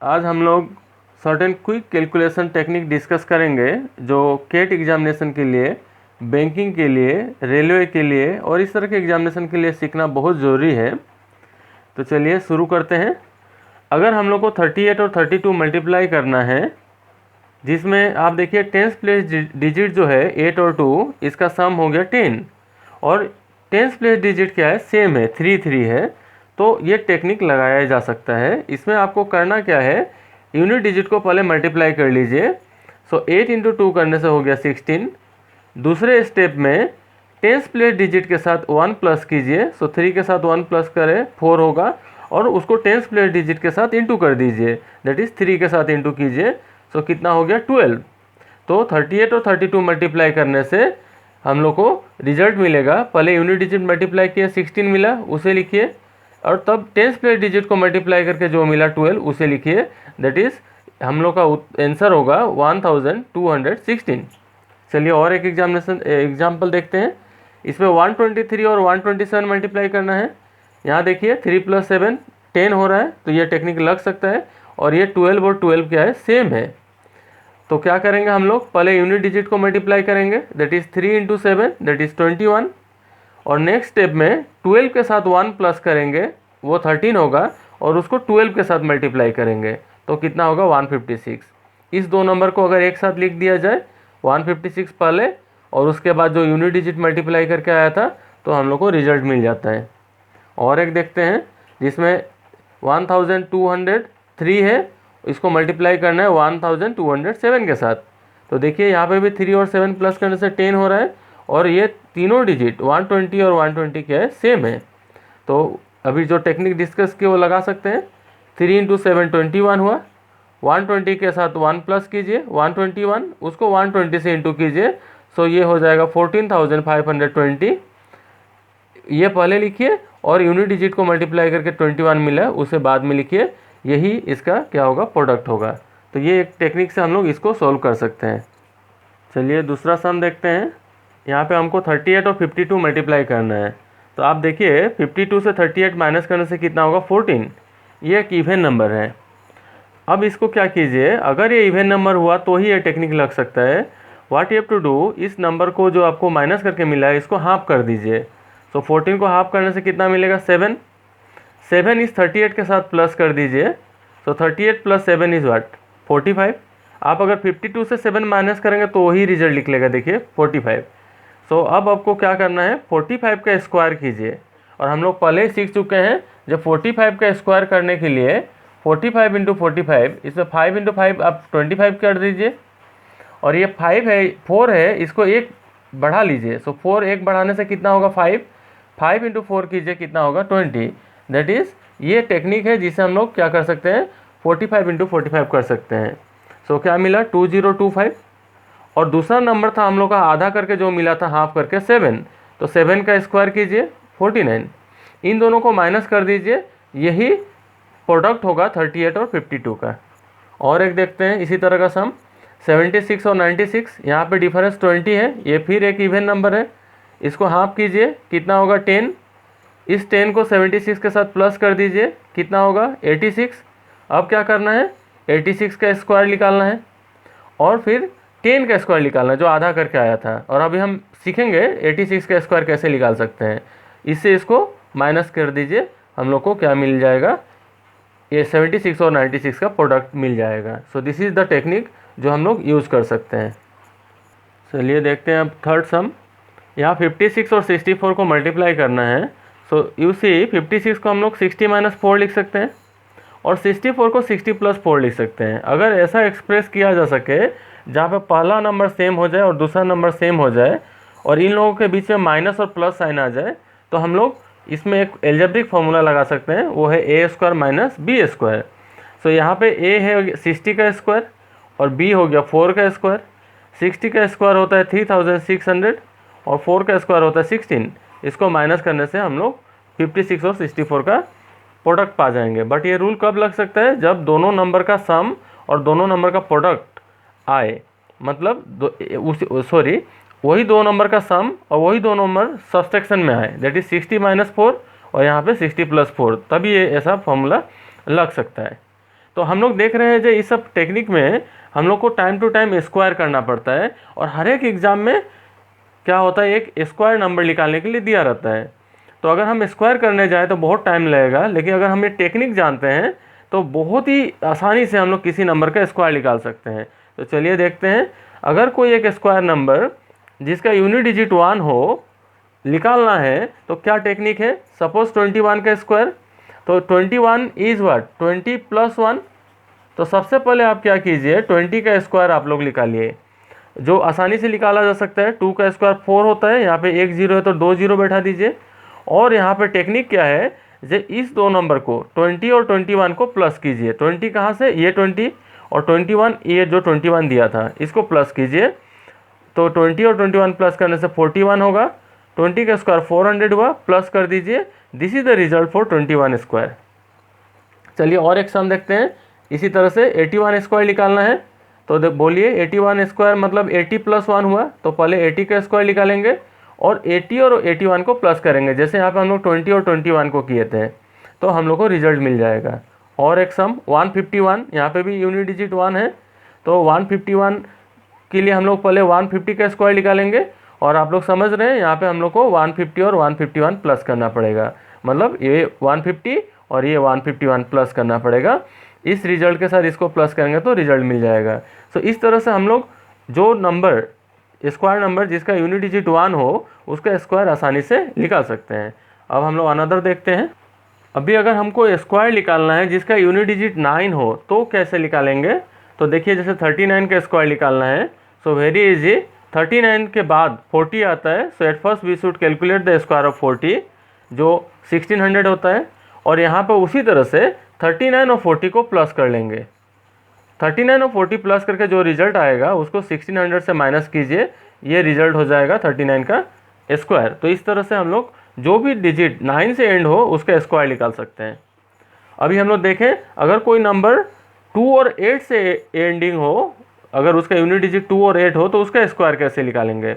आज हम लोग certain quick calculation technique discuss करेंगे जो केट एग्जामिनेशन के लिए, बैंकिंग के लिए, रेलवे के लिए और इस तरह के एग्जामिनेशन के लिए सीखना बहुत ज़रूरी है। तो चलिए शुरू करते हैं। अगर हम लोग को 38 और 32 मल्टीप्लाई करना है, जिसमें आप देखिए टेंस प्लेस डिजिट जो है 8 और 2, इसका सम हो गया 10 और टेंस प्लेस डिजिट क्या है, सेम है, 3 3 है। तो ये टेक्निक लगाया जा सकता है। इसमें आपको करना क्या है, यूनिट डिजिट को पहले मल्टीप्लाई कर लीजिए। 8 इंटू 2 करने से हो गया 16। दूसरे स्टेप में टेंस प्लेस डिजिट के साथ 1 प्लस कीजिए। 3 के साथ 1 प्लस करें 4 होगा और उसको टेंस प्लेस डिजिट के साथ इंटू कर दीजिए, दैट इज़ 3 के साथ इंटू कीजिए। कितना हो गया 12। तो 38 और 32 मल्टीप्लाई करने से हम लोग को रिजल्ट मिलेगा। पहले यूनिट डिजिट मल्टीप्लाई किया 16 मिला, उसे लिखिए, और तब टेंस प्लेस डिजिट को मल्टीप्लाई करके जो मिला 12 उसे लिखिए, दैट इज़ हम लोग का आंसर होगा 1216। चलिए और एक एग्जाम्पल देखते हैं। इसमें 123 और 127 मल्टीप्लाई करना है। यहाँ देखिए 3 + 7 10 हो रहा है, तो ये टेक्निक लग सकता है। और ये 12 और 12 क्या है, सेम है। तो क्या करेंगे हम लोग, पहले यूनिट डिजिट को मल्टीप्लाई करेंगे, दैट इज़ 3 × 7 दैट इज़ 21। और नेक्स्ट स्टेप में 12 के साथ 1 प्लस करेंगे, वो 13 होगा, और उसको 12 के साथ मल्टीप्लाई करेंगे तो कितना होगा 156। इस दो नंबर को अगर एक साथ लिख दिया जाए, 156 पहले और उसके बाद जो यूनिट डिजिट मल्टीप्लाई करके आया था, तो हम लोग को रिजल्ट मिल जाता है। और एक देखते हैं जिसमें 1203 है, इसको मल्टीप्लाई करना है 1207 के साथ। तो देखिए यहाँ पे भी 3 और 7 प्लस करने से 10 हो रहा है, और ये तीनों डिजिट 120 और 120 क्या है, सेम है। तो अभी जो टेक्निक डिस्कस की वो लगा सकते हैं। 3 × 7 21 हुआ, 120 के साथ 1 प्लस कीजिए 121, उसको 120 से इंटू कीजिए, ये हो जाएगा 14,520। ये पहले लिखिए और यूनिट डिजिट को मल्टीप्लाई करके 21 मिला, उसे बाद में लिखिए, यही इसका क्या होगा, प्रोडक्ट होगा। तो ये एक टेक्निक से हम लोग इसको सॉल्व कर सकते हैं। चलिए दूसरा सम देखते हैं। यहाँ पे हमको 38 और 52 मल्टीप्लाई करना है। तो आप देखिए 52 से 38 माइनस करने से कितना होगा, 14। ये एक इवन नंबर है। अब इसको क्या कीजिए, अगर ये इवन नंबर हुआ तो ही ये टेक्निक लग सकता है। What you have to do, इस नंबर को जो आपको माइनस करके मिला है, इसको हाफ कर दीजिए। 14 को हाफ करने से कितना मिलेगा, 7। 7 इस 38 के साथ प्लस कर दीजिए। 38 + 7 इज़ व्हाट, 45। आप अगर 52 से 7 माइनस करेंगे तो वही रिजल्ट निकलेगा, देखिए 45। अब आपको क्या करना है, 45 का स्क्वायर कीजिए। और हम लोग पहले ही सीख चुके हैं, जब 45 का स्क्वायर करने के लिए 45 × 45, इसमें 5 × 5 आप 25 कर दीजिए। और ये 5 है, 4 है, इसको एक बढ़ा लीजिए। 4 एक बढ़ाने से कितना होगा, 5। 5 × 4 कीजिए, कितना होगा, 20। दैट इज़ ये टेक्निक है जिसे हम लोग क्या कर सकते हैं, 45 × 45 कर सकते हैं। क्या मिला, 2025। और दूसरा नंबर था हम लोग का आधा करके जो मिला था, हाफ करके 7। तो 7 का स्क्वायर कीजिए, 49। इन दोनों को माइनस कर दीजिए, यही प्रोडक्ट होगा 38 और 52 का। और एक देखते हैं इसी तरह का सम, 76 और 96। यहाँ पे डिफरेंस 20 है, ये फिर एक इवन नंबर है। इसको हाफ कीजिए, कितना होगा, 10। इस 10 को 76 के साथ प्लस कर दीजिए, कितना होगा, 86। अब क्या करना है, 86 का स्क्वायर निकालना है और फिर 10 का स्क्वायर निकालना है जो आधा करके आया था। और अभी हम सीखेंगे 86 का स्क्वायर कैसे निकाल सकते हैं। इससे इसको माइनस कर दीजिए, हम लोग को क्या मिल जाएगा, ये 76 और 96 का प्रोडक्ट मिल जाएगा। दिस इज़ द टेक्निक जो हम लोग यूज़ कर सकते हैं। चलिए देखते हैं अब थर्ड सम। यहाँ 56 और 64 को मल्टीप्लाई करना है। यू सी 56 को हम लोग 60 - 4 लिख सकते हैं और 64 को 60 + 4 लिख सकते हैं। अगर ऐसा एक्सप्रेस किया जा सके जहाँ पे पहला नंबर सेम हो जाए और दूसरा नंबर सेम हो जाए और इन लोगों के बीच में माइनस और प्लस साइन आ जाए, तो हम लोग इसमें एक एल्जेब्रिक फार्मूला लगा सकते हैं, वो है a² - b²। यहाँ पे a है 60 का स्क्वायर और b हो गया 4 का स्क्वायर। 60 का स्क्वायर होता है 3600 और 4 का स्क्वायर होता है 16। इसको माइनस करने से हम लोग 56 और 64 का प्रोडक्ट पा जाएंगे। बट ये रूल कब लग सकता है, जब दोनों नंबर का सम और दोनों नंबर का प्रोडक्ट आए, मतलब वही दो नंबर का सम और वही दो नंबर सब्सट्रैक्शन में आए, दैट इज 60 - 4 और यहाँ पे 60 + 4, तभी ये ऐसा फॉर्मूला लग सकता है। तो हम लोग देख रहे हैं जो इस सब टेक्निक में हम लोग को टाइम टू टाइम स्क्वायर करना पड़ता है, और हर एक एग्ज़ाम में क्या होता है एक स्क्वायर नंबर निकालने के लिए दिया रहता है। तो अगर हम स्क्वायर करने जाएँ तो बहुत टाइम लगेगा, लेकिन अगर हम ये टेक्निक जानते हैं तो बहुत ही आसानी से हम लोग किसी नंबर का स्क्वायर निकाल सकते हैं। तो चलिए देखते हैं, अगर कोई एक स्क्वायर नंबर जिसका यूनिट डिजिट 1 हो निकालना है तो क्या टेक्निक है। सपोज 21 का स्क्वायर, तो 21 इज़ व्हाट 20 + 1। तो सबसे पहले आप क्या कीजिए, 20 का स्क्वायर आप लोग निकालिए, जो आसानी से निकाला जा सकता है। 2 का स्क्वायर 4 होता है, यहाँ पे 1 0 है तो 2 0 बैठा दीजिए। और यहाँ पे टेक्निक क्या है, जो इस दो नंबर को 20 और 21 को प्लस कीजिए। 20 कहाँ से, ये 20 और 21 ये जो 21 दिया था इसको प्लस कीजिए। तो 20 और 21 प्लस करने से 41 होगा। 20 का स्क्वायर 400 हुआ, प्लस कर दीजिए। This is the result for 21 square. चलिए और एक सम देखते हैं। इसी तरह से 81 स्क्वायर निकालना है, तो बोलिए 81 स्क्वायर मतलब 80 + 1 हुआ। तो पहले 80 का स्क्वायर निकालेंगे और 80 और 81 को प्लस करेंगे, जैसे यहाँ पे हम लोग 20 और 21 को किए थे, तो हम लोग को रिजल्ट मिल जाएगा। और एक सम 151, यहाँ पे भी यूनिट डिजिट 1 है, तो 151 के लिए हम लोग पहले 150 का स्क्वायर निकालेंगे। और आप लोग समझ रहे हैं यहाँ पे हम लोग को 150 और 151 प्लस करना पड़ेगा, मतलब ये 150 और ये 151 प्लस करना पड़ेगा। इस रिजल्ट के साथ इसको प्लस करेंगे तो रिजल्ट मिल जाएगा। सो इस तरह से हम लोग जो नंबर स्क्वायर नंबर जिसका यूनिट डिजिट 1 हो उसका स्क्वायर आसानी से निकाल सकते हैं। अब हम लोग अनदर देखते हैं। अभी अगर हमको स्क्वायर निकालना है जिसका यूनिट डिजिट 9 हो तो कैसे निकालेंगे। तो देखिए जैसे 39 का स्क्वायर निकालना है, सो वेरी इजी। 39 के बाद 40 आता है, so at first we should calculate the square of 40 जो 1600 होता है। और यहाँ पर उसी तरह से 39 और 40 को प्लस कर लेंगे। 39 और 40 प्लस करके जो रिजल्ट आएगा उसको 1600 से माइनस कीजिए, ये रिजल्ट हो जाएगा 39 का स्क्वायर। तो इस तरह से हम लोग जो भी डिजिट 9 से एंड हो उसका स्क्वायर निकाल सकते हैं। अभी हम लोग देखें, अगर कोई नंबर 2 और 8 से एंडिंग हो, अगर उसका यूनिट डिजिट 2 और 8 हो तो उसका स्क्वायर कैसे निकालेंगे।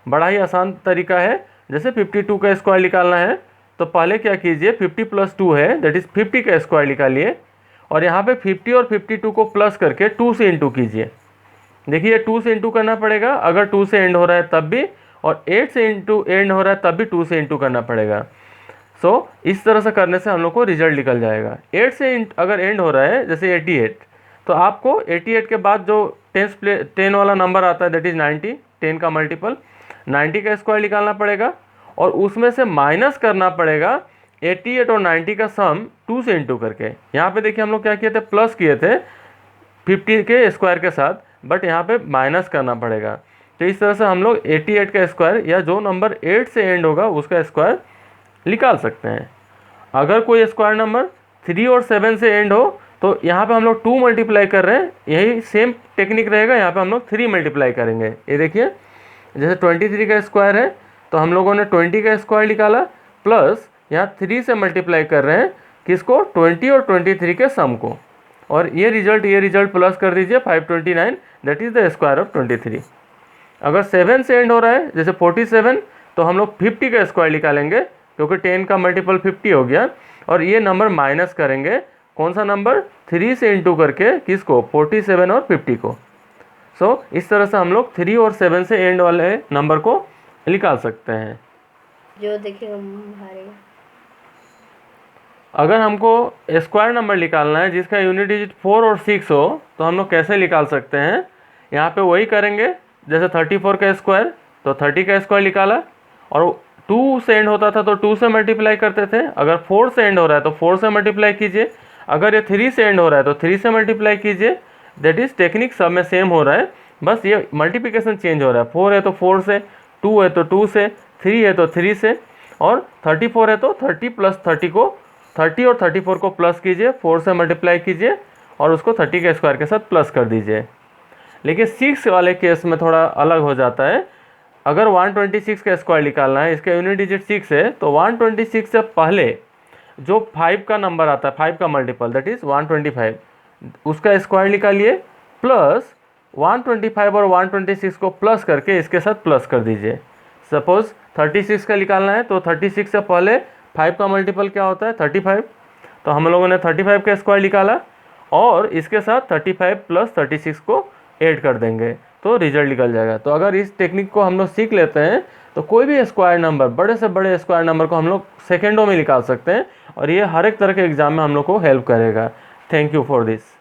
बड़ा ही आसान तरीका है। जैसे 52 का स्क्वायर निकालना है तो पहले क्या कीजिए, 50 + 2 है दैट इज़ 50 का स्क्वायर निकालिए। और यहाँ पे 50 और 52 को प्लस करके 2 से इंटू कीजिए। देखिए 2 से इंटू करना पड़ेगा अगर 2 से एंड हो रहा है तब भी, और 8 से इंटू एंड हो रहा है तब भी 2 से इंटू करना पड़ेगा। सो इस तरह से करने से हम लोग को रिजल्ट निकल जाएगा। 8 से अगर एंड हो रहा है जैसे 88, तो आपको 88 के बाद जो 10 वाला नंबर आता है दैट इज़ 90, 10 का मल्टीपल 90 का स्क्वायर निकालना पड़ेगा। और उसमें से माइनस करना पड़ेगा 88 और 90 का सम 2 से इंटू करके। यहाँ पे देखिए हम लोग क्या किए थे, प्लस किए थे 50 के स्क्वायर के साथ, बट यहाँ पे माइनस करना पड़ेगा। तो इस तरह से हम लोग 88 का स्क्वायर या जो नंबर 8 से एंड होगा उसका स्क्वायर निकाल सकते हैं। अगर कोई स्क्वायर नंबर 3 और 7 से एंड हो तो यहाँ पे हम लोग 2 मल्टीप्लाई कर रहे हैं, यही सेम टेक्निक रहेगा। यहाँ पे हम लोग 3 मल्टीप्लाई करेंगे। ये देखिए जैसे 23 का स्क्वायर है तो हम लोगों ने 20 का स्क्वायर निकाला, प्लस यहाँ 3 से मल्टीप्लाई कर रहे हैं किसको, 20 और 23 के सम को। और ये रिजल्ट प्लस कर दीजिए 529 that is the square of 23। अगर 7 से एंड हो रहा है जैसे 47, तो हम लोग 50 का स्क्वायर निकालेंगे क्योंकि 10 का मल्टीपल 50 हो गया। और ये नंबर माइनस करेंगे, कौन सा नंबर, 3 से इंटू करके किसको, 47 और 50 को। सो इस तरह से हम लोग 3 और 7 से एंड वाले नंबर को निकाल सकते हैं। जो देखेगा हारेगा। अगर हमको स्क्वायर नंबर निकालना है जिसका यूनिट डिजिट 4 और 6 हो तो हम लोग कैसे निकाल सकते हैं। यहाँ पे वही करेंगे जैसे 34 का स्क्वायर, तो 30 का स्क्वायर निकाला और 2 से एंड होता था तो 2 से मल्टीप्लाई करते थे। अगर 4 से एंड हो रहा है तो 4 से मल्टीप्लाई कीजिए। अगर ये 3 से एंड हो रहा है तो 3 से मल्टीप्लाई कीजिए। दैट इज़ टेक्निक सब में सेम हो रहा है, बस ये मल्टीप्लिकेशन चेंज हो रहा है। 4 है तो 4 से, 2 है तो 2 से, 3 है तो 3 से, और 34 है तो 30 + 30 को 30 और 34 को प्लस कीजिए, 4 से मल्टीप्लाई कीजिए और उसको 30 के स्क्वायर के साथ प्लस कर दीजिए। लेकिन 6 वाले केस में थोड़ा अलग हो जाता है। अगर 126 का स्क्वायर निकालना है, इसका यूनिट डिजिट 6 है, तो 126 से पहले जो 5 का नंबर आता है, 5 का मल्टीपल दैट इज़ 125, उसका स्क्वायर निकालिए, प्लस 125 और 126 को प्लस करके इसके साथ प्लस कर दीजिए। सपोज़ 36 का निकालना है तो 36 से पहले 5 का मल्टीपल क्या होता है, 35, तो हम लोगों ने 35 का स्क्वायर निकाला और इसके साथ 35 प्लस 36 को ऐड कर देंगे तो रिजल्ट निकल जाएगा। तो अगर इस टेक्निक को हम लोग सीख लेते हैं तो कोई भी स्क्वायर नंबर, बड़े से बड़े स्क्वायर नंबर को हम लोग सेकेंडों में निकाल सकते हैं और ये हर एक तरह के एग्जाम में हम लोग को हेल्प करेगा। Thank you for this.